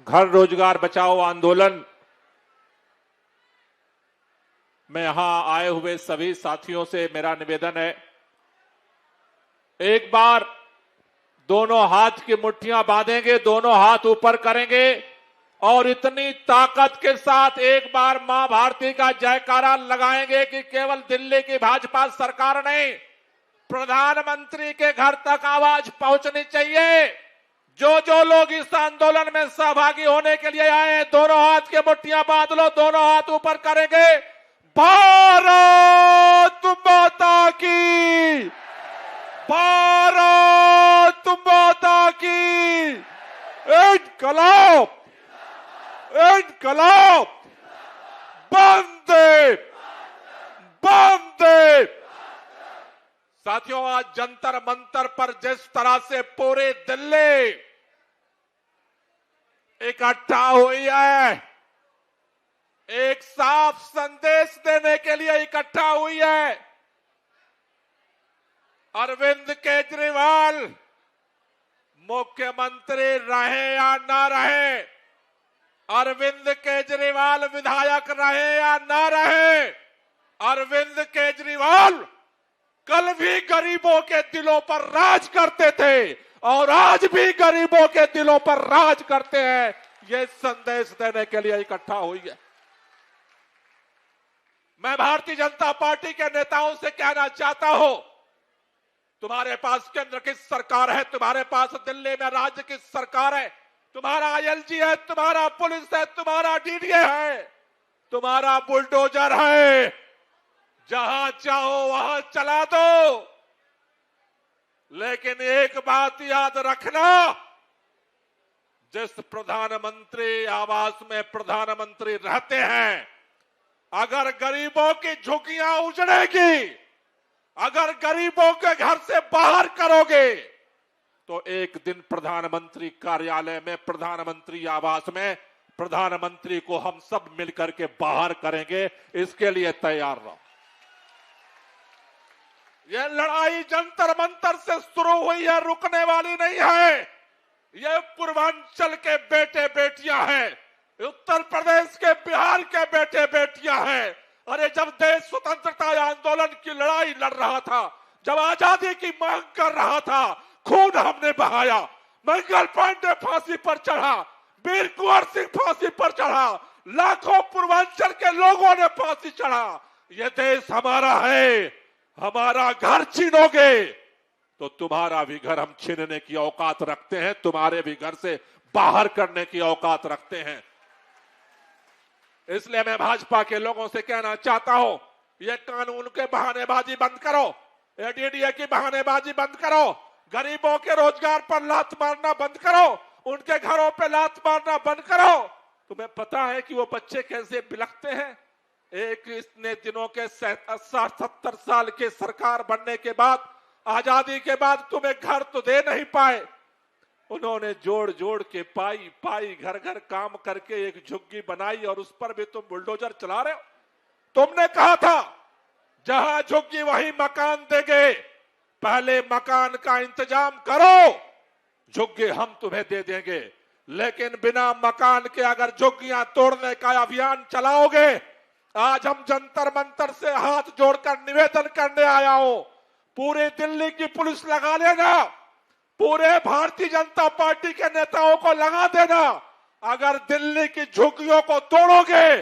घर रोजगार बचाओ आंदोलन में यहां आए हुए सभी साथियों से मेरा निवेदन है, एक बार दोनों हाथ की मुट्ठियां बांधेंगे, दोनों हाथ ऊपर करेंगे और इतनी ताकत के साथ एक बार मां भारती का जयकारा लगाएंगे कि केवल दिल्ली की भाजपा सरकार नहीं, प्रधानमंत्री के घर तक आवाज पहुंचनी चाहिए। जो जो लोग इस आंदोलन में सहभागी होने के लिए आए हैं, दोनों हाथ की मुट्ठियां बांध लो, दोनों हाथ ऊपर करेंगे। भारत माता की, भारत माता की, इनकलाब, इनकलाब, वंदे, वंदे। साथियों, आज जंतर मंतर पर जिस तरह से पूरे दिल्ली इकट्ठा हुई है, एक साफ संदेश देने के लिए इकट्ठा हुई है। अरविंद केजरीवाल मुख्यमंत्री रहे या ना रहे, अरविंद केजरीवाल विधायक रहे या ना रहे, अरविंद केजरीवाल कल भी गरीबों के दिलों पर राज करते थे और आज भी गरीबों के दिलों पर राज करते हैं। यह संदेश देने के लिए इकट्ठा हुई है। मैं भारतीय जनता पार्टी के नेताओं से कहना चाहता हूं, तुम्हारे पास केंद्र की सरकार है, तुम्हारे पास दिल्ली में राज्य की सरकार है, तुम्हारा आईएलजी है, तुम्हारा पुलिस है, तुम्हारा डीडीए है, तुम्हारा बुलडोजर है, जहां चाहो वहां चला दो। लेकिन एक बात याद रखना, जिस प्रधानमंत्री आवास में प्रधानमंत्री रहते हैं, अगर गरीबों की झुग्गियां उजड़ेगी, अगर गरीबों के घर से बाहर करोगे, तो एक दिन प्रधानमंत्री कार्यालय में, प्रधानमंत्री आवास में प्रधानमंत्री को हम सब मिलकर के बाहर करेंगे। इसके लिए तैयार रहो। यह लड़ाई जंतर मंतर से शुरू हुई है, रुकने वाली नहीं है। यह पूर्वांचल के बेटे बेटियां हैं, उत्तर प्रदेश के, बिहार के बेटे बेटियां हैं। अरे जब देश स्वतंत्रता आंदोलन की लड़ाई लड़ रहा था, जब आजादी की मांग कर रहा था, खून हमने बहाया, मंगल पांडे फांसी पर चढ़ा, वीर कुंवर सिंह फांसी पर चढ़ा, लाखों पूर्वांचल के लोगों ने फांसी चढ़ा। यह देश हमारा है। हमारा घर छीनोगे तो तुम्हारा भी घर हम छीनने की औकात रखते हैं, तुम्हारे भी घर से बाहर करने की औकात रखते हैं। इसलिए मैं भाजपा के लोगों से कहना चाहता हूं, ये कानून के बहानेबाजी बंद करो, एडीडीए की बहानेबाजी बंद करो, गरीबों के रोजगार पर लात मारना बंद करो, उनके घरों पे लात मारना बंद करो। तुम्हें पता है कि वो बच्चे कैसे बिलखते हैं? एक इतने दिनों के 70 साल के सरकार बनने के बाद, आजादी के बाद तुम्हें घर तो दे नहीं पाए। उन्होंने जोड़ जोड़ के पाई पाई घर घर काम करके एक झुग्गी बनाई और उस पर भी तुम बुलडोजर चला रहे हो। तुमने कहा था जहां झुग्गी वहीं मकान देंगे, पहले मकान का इंतजाम करो, झुग्गी हम तुम्हें दे देंगे। लेकिन बिना मकान के अगर झुग्गियां तोड़ने का अभियान चलाओगे, आज हम जंतर मंतर से हाथ जोड़कर निवेदन करने आया हूं, पूरी दिल्ली की पुलिस लगा लेना, पूरे भारतीय जनता पार्टी के नेताओं को लगा देना। अगर दिल्ली की झुग्गियों को तोड़ोगे,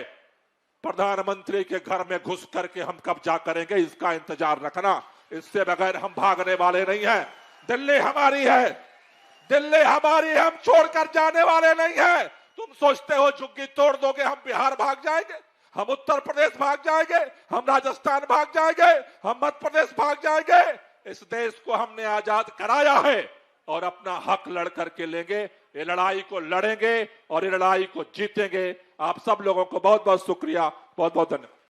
प्रधानमंत्री के घर में घुस करके हम कब्जा करेंगे, इसका इंतजार रखना। इससे बगैर हम भागने वाले नहीं हैं। दिल्ली हमारी है, दिल्ली हमारी है, हम छोड़कर जाने वाले नहीं हैं। तुम सोचते हो झुग्गी तोड़ दोगे हम बिहार भाग जाएंगे, हम उत्तर प्रदेश भाग जाएंगे, हम राजस्थान भाग जाएंगे, हम मध्य प्रदेश भाग जाएंगे? इस देश को हमने आजाद कराया है और अपना हक लड़ करके लेंगे। ये लड़ाई को लड़ेंगे और ये लड़ाई को जीतेंगे। आप सब लोगों को बहुत बहुत शुक्रिया, बहुत बहुत धन्यवाद।